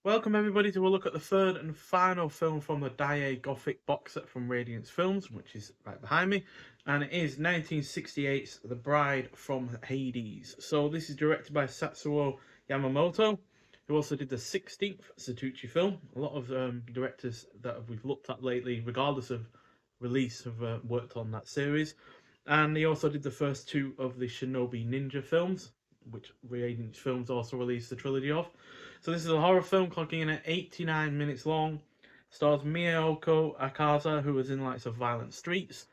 Welcome everybody to a look at the third and final film from the Daiei Gothic box set from Radiance Films, which is right behind me, and it is 1968's The Bride from Hades. So this is directed by Satsuo Yamamoto, who also did the 16th Satucci film. A lot of directors that we've looked at lately, regardless of release, have worked on that series. And he also did the first two of the Shinobi Ninja films, which Radiance Films also released the trilogy of. So this is a horror film clocking in at 89 minutes long. Stars Miyoko Akaza, who was in the likes of Violent Streets,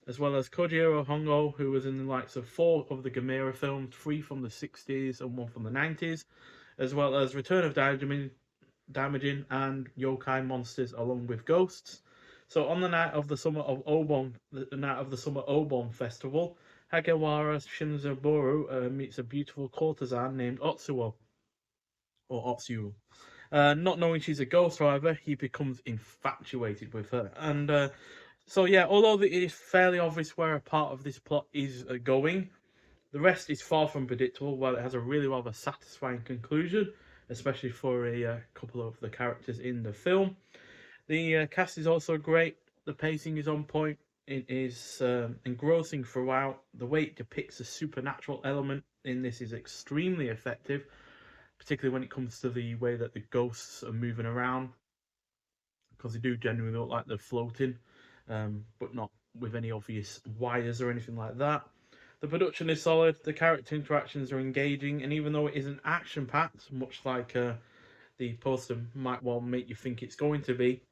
as well as Kojiro Hongo, who was in the likes of four of the Gamera films, three from the 60s and one from the 90s, as well as Return of Damaging and Yokai Monsters along with Ghosts. So on the night of the summer of Obon, the night of the summer Obon festival, Hagawara Shinzaboru meets a beautiful courtesan named Otsuo, or Otsuo. Not knowing she's a ghost, however, he becomes infatuated with her. And so, yeah, although it is fairly obvious where a part of this plot is going, the rest is far from predictable, while it has a really rather satisfying conclusion, especially for a couple of the characters in the film. The cast is also great. The pacing is on point. It is engrossing throughout. The way it depicts the supernatural element in this is extremely effective, particularly when it comes to the way that the ghosts are moving around, because they do genuinely look like they're floating, but not with any obvious wires or anything like that. The production is solid, the character interactions are engaging, and even though it isn't action packed, much like the poster might well make you think it's going to be,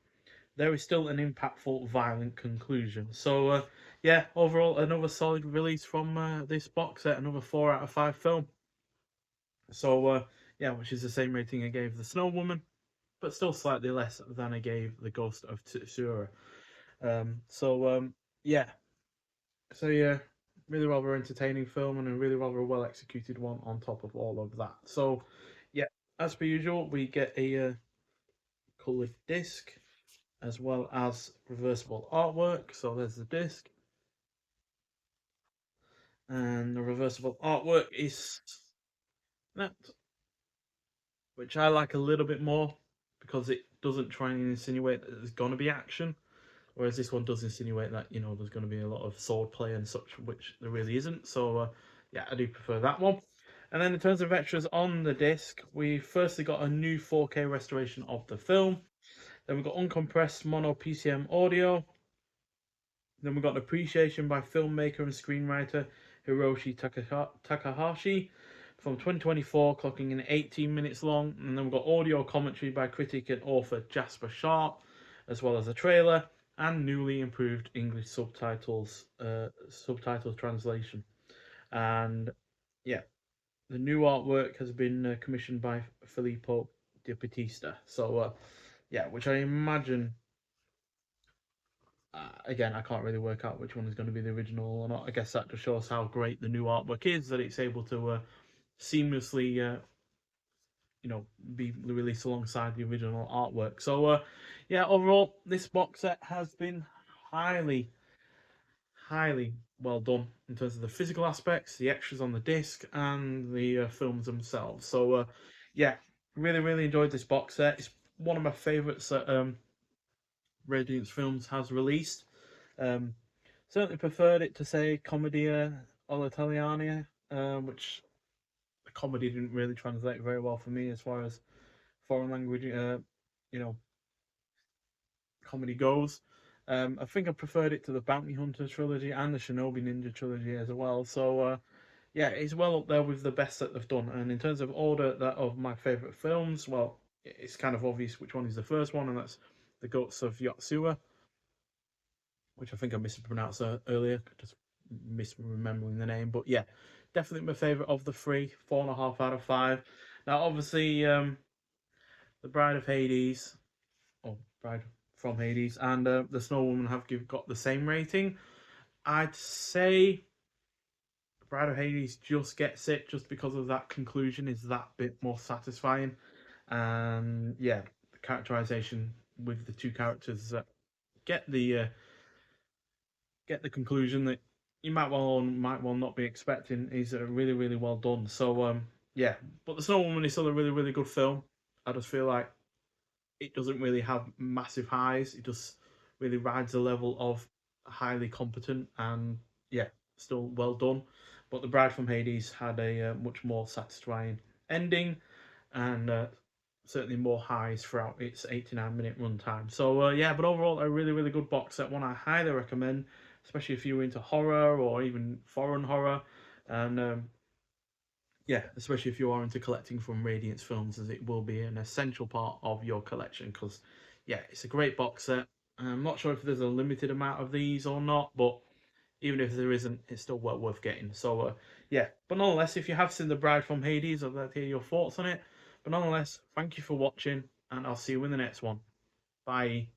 there is still an impactful, violent conclusion. So, yeah, overall, another solid release from this box set, another 4 out of 5 film. So, yeah, which is the same rating I gave The Snow Woman, but still slightly less than I gave The Ghost of Tsuura. Yeah, so yeah, really rather entertaining film and a really rather well executed one on top of all of that. So, yeah, as per usual, we get a coloured disc as well as reversible artwork. So there's the disc, and the reversible artwork is that, which I like a little bit more because it doesn't try and insinuate that there's gonna be action, whereas this one does insinuate that there's going to be a lot of sword play and such, which there really isn't. So yeah, I do prefer that one. And then in terms of extras on the disc, we firstly got a new 4K restoration of the film. Then we got uncompressed mono PCM audio. Then we got an appreciation by filmmaker and screenwriter Hiroshi Takahashi from 2024, clocking in 18 minutes long. And then we've got audio commentary by critic and author Jasper Sharp, as well as a trailer and newly improved English subtitles translation. And yeah, the new artwork has been commissioned by Filippo Di Battista. So yeah, which I imagine, again, I can't really work out which one is going to be the original or not. I guess that just shows how great the new artwork is, that it's able to seamlessly, be released alongside the original artwork. So, yeah, overall, this box set has been highly, highly well done in terms of the physical aspects, the extras on the disc, and the films themselves. So, yeah, really, really enjoyed this box set. It's one of my favourites that Radiance Films has released. Um, Certainly preferred it to say Commedia all'Italiana, which the comedy didn't really translate very well for me as far as foreign language, you know, comedy goes. I think I preferred it to the Bounty Hunter trilogy and the Shinobi Ninja trilogy as well. So yeah, it's well up there with the best that they've done. And in terms of order that of my favorite films, well, it's kind of obvious which one is the first one, and that's The Goats of Yotsuya, which I think I mispronounced earlier, just misremembering the name. But yeah, definitely my favourite of the three, 4.5 out of 5. Now, obviously, The Bride of Hades, or Bride from Hades, and The Snow Woman have got the same rating. I'd say Bride of Hades just gets it just because of that conclusion is that bit more satisfying. And yeah, the characterization with the two characters that get the uh, get the conclusion that you might well not be expecting is really really well done. So yeah, but The Snow Woman is still a really really good film. I just feel like it doesn't really have massive highs. It just really rides the level of highly competent and yeah, still well done. But The Bride from Hades had a much more satisfying ending and certainly more highs throughout its 89-minute runtime. So yeah, but overall a really really good box set, one I highly recommend, especially if you're into horror or even foreign horror, and yeah, especially if you are into collecting from Radiance Films, as it will be an essential part of your collection. Because yeah, it's a great box set. I'm not sure if there's a limited amount of these or not, but even if there isn't, it's still well worth getting. So yeah, but nonetheless, if you have seen The Bride from Hades, I'd like to hear your thoughts on it. But nonetheless, thank you for watching, and I'll see you in the next one. Bye.